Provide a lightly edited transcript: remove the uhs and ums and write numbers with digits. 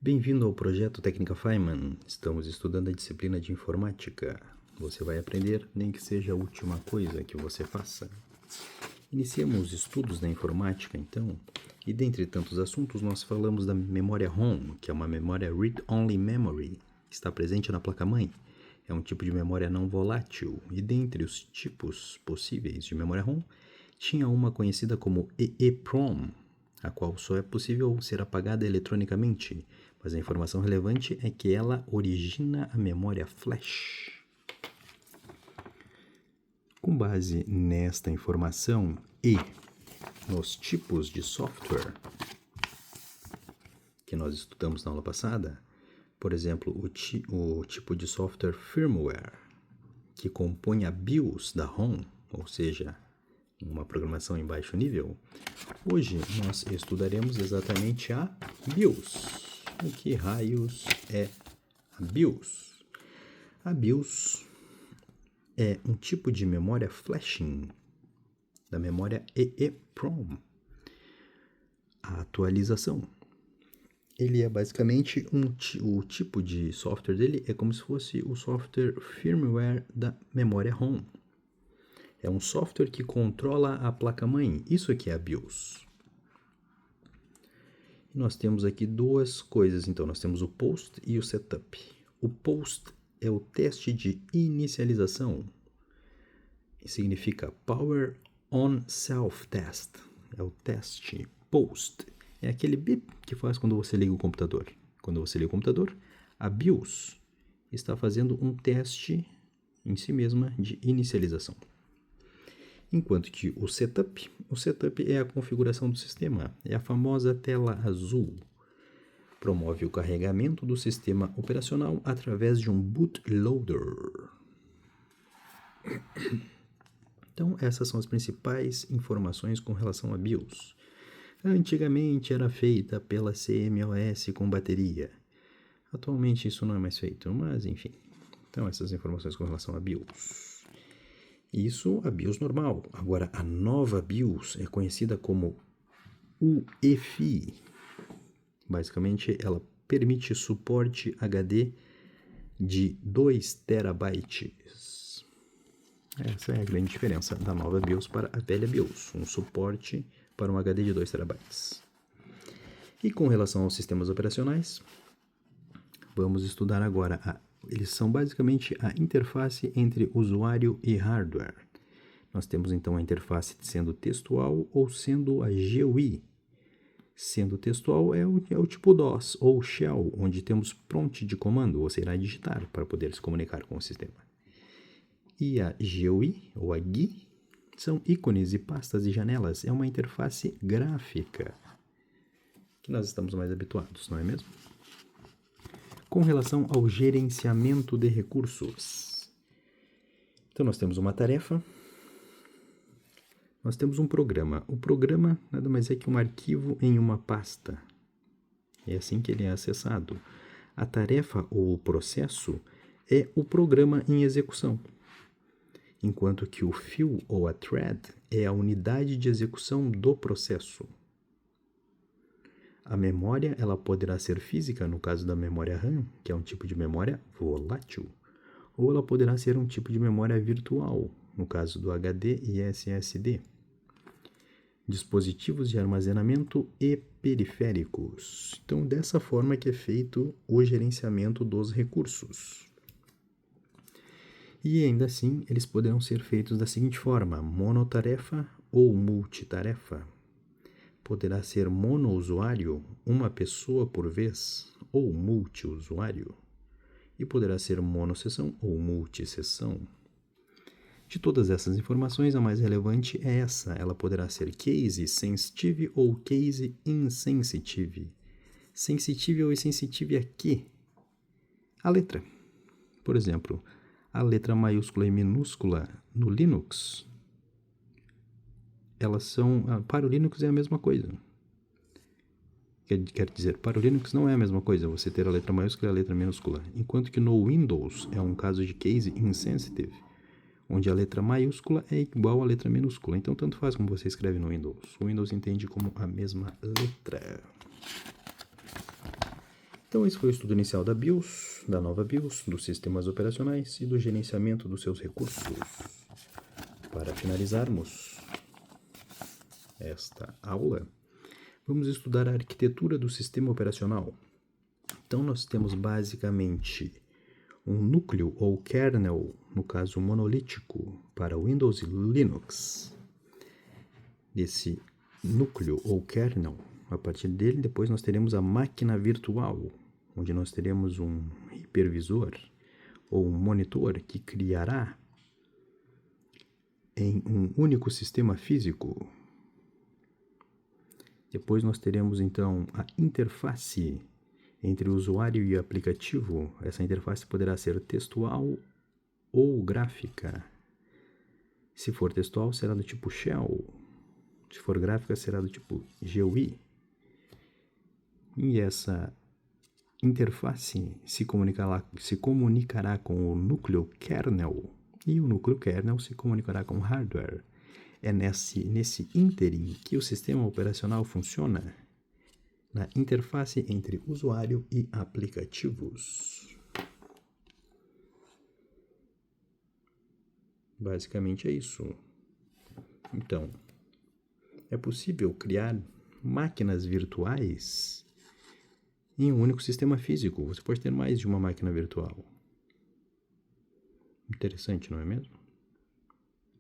Bem-vindo ao projeto Técnica Feynman. Estamos estudando a disciplina de informática. Você vai aprender, nem que seja a última coisa que você faça. Iniciamos os estudos da informática, então, e dentre tantos assuntos nós falamos da memória ROM, que é uma memória Read-Only Memory, que está presente na placa-mãe. É um tipo de memória não volátil, e dentre os tipos possíveis de memória ROM, tinha uma conhecida como EEPROM, a qual só é possível ser apagada eletronicamente, mas a informação relevante é que ela origina a memória flash. Com base nesta informação e nos tipos de software que nós estudamos na aula passada, por exemplo, o tipo de software firmware, que compõe a BIOS da ROM, ou seja, uma programação em baixo nível, hoje nós estudaremos exatamente a BIOS. O que raios é a BIOS? A BIOS é um tipo de memória flashing da memória EEPROM. A atualização. Ele é basicamente o tipo de software dele é como se fosse o software firmware da memória ROM. É um software que controla a placa-mãe. Isso aqui é a BIOS. Nós temos aqui duas coisas, então. Nós temos o POST e o SETUP. O POST é o teste de inicialização. Significa Power On Self Test. É o teste POST. É aquele bip que faz quando você liga o computador. Quando você liga o computador, a BIOS está fazendo um teste em si mesma de inicialização. Enquanto que o setup é a configuração do sistema, é a famosa tela azul. Promove o carregamento do sistema operacional através de um bootloader. Então, essas são as principais informações com relação a BIOS. Antigamente era feita pela CMOS com bateria. Atualmente isso não é mais feito, mas enfim. Então, essas informações com relação a BIOS. Isso a BIOS normal. Agora, a nova BIOS é conhecida como UEFI. Basicamente, ela permite suporte HD de 2 terabytes. Essa é a grande diferença da nova BIOS para a velha BIOS. Um suporte para um HD de 2 terabytes. E com relação aos sistemas operacionais, vamos estudar agora eles são basicamente a interface entre usuário e hardware. Nós temos então a interface sendo textual ou sendo a GUI. Sendo textual é o tipo DOS ou Shell, onde temos prompt de comando, você irá digitar para poder se comunicar com o sistema. E a GUI ou a GUI são ícones e pastas e janelas, é uma interface gráfica que nós estamos mais habituados, não é mesmo? Com relação ao gerenciamento de recursos. Então, nós temos uma tarefa, nós temos um programa. O programa nada mais é que um arquivo em uma pasta. É assim que ele é acessado. A tarefa ou o processo é o programa em execução, enquanto que o fio ou a thread é a unidade de execução do processo. A memória ela poderá ser física, no caso da memória RAM, que é um tipo de memória volátil, ou ela poderá ser um tipo de memória virtual, no caso do HD e SSD. Dispositivos de armazenamento e periféricos. Então, dessa forma que é feito o gerenciamento dos recursos. E ainda assim, eles poderão ser feitos da seguinte forma: monotarefa ou multitarefa. Poderá ser monousuário, uma pessoa por vez, ou multiusuário. E poderá ser monossessão ou multissessão. De todas essas informações, a mais relevante é essa. Ela poderá ser case sensitive ou case insensitive. Sensitive ou insensitive a quê? A letra. Por exemplo, a letra maiúscula e minúscula no Linux, elas são... Para o Linux é a mesma coisa. Quer dizer, para o Linux não é a mesma coisa você ter a letra maiúscula e a letra minúscula. Enquanto que no Windows é um caso de case insensitive, onde a letra maiúscula é igual à letra minúscula. Então, tanto faz como você escreve no Windows. O Windows entende como a mesma letra. Então, esse foi o estudo inicial da BIOS, da nova BIOS, dos sistemas operacionais e do gerenciamento dos seus recursos. Para finalizarmos esta aula, vamos estudar a arquitetura do sistema operacional. Então, nós temos basicamente um núcleo ou kernel, no caso monolítico, para Windows e Linux. Desse núcleo ou kernel, a partir dele, depois nós teremos a máquina virtual, onde nós teremos um hipervisor ou um monitor que criará em um único sistema físico. Depois nós teremos então a interface entre o usuário e o aplicativo. Essa interface poderá ser textual ou gráfica. Se for textual, será do tipo shell. Se for gráfica, será do tipo GUI. E essa interface se comunicará com o núcleo kernel, e o núcleo kernel se comunicará com o hardware. É nesse ínterim que o sistema operacional funciona, na interface entre usuário e aplicativos. Basicamente é isso. Então, é possível criar máquinas virtuais em um único sistema físico. Você pode ter mais de uma máquina virtual. Interessante, não é mesmo?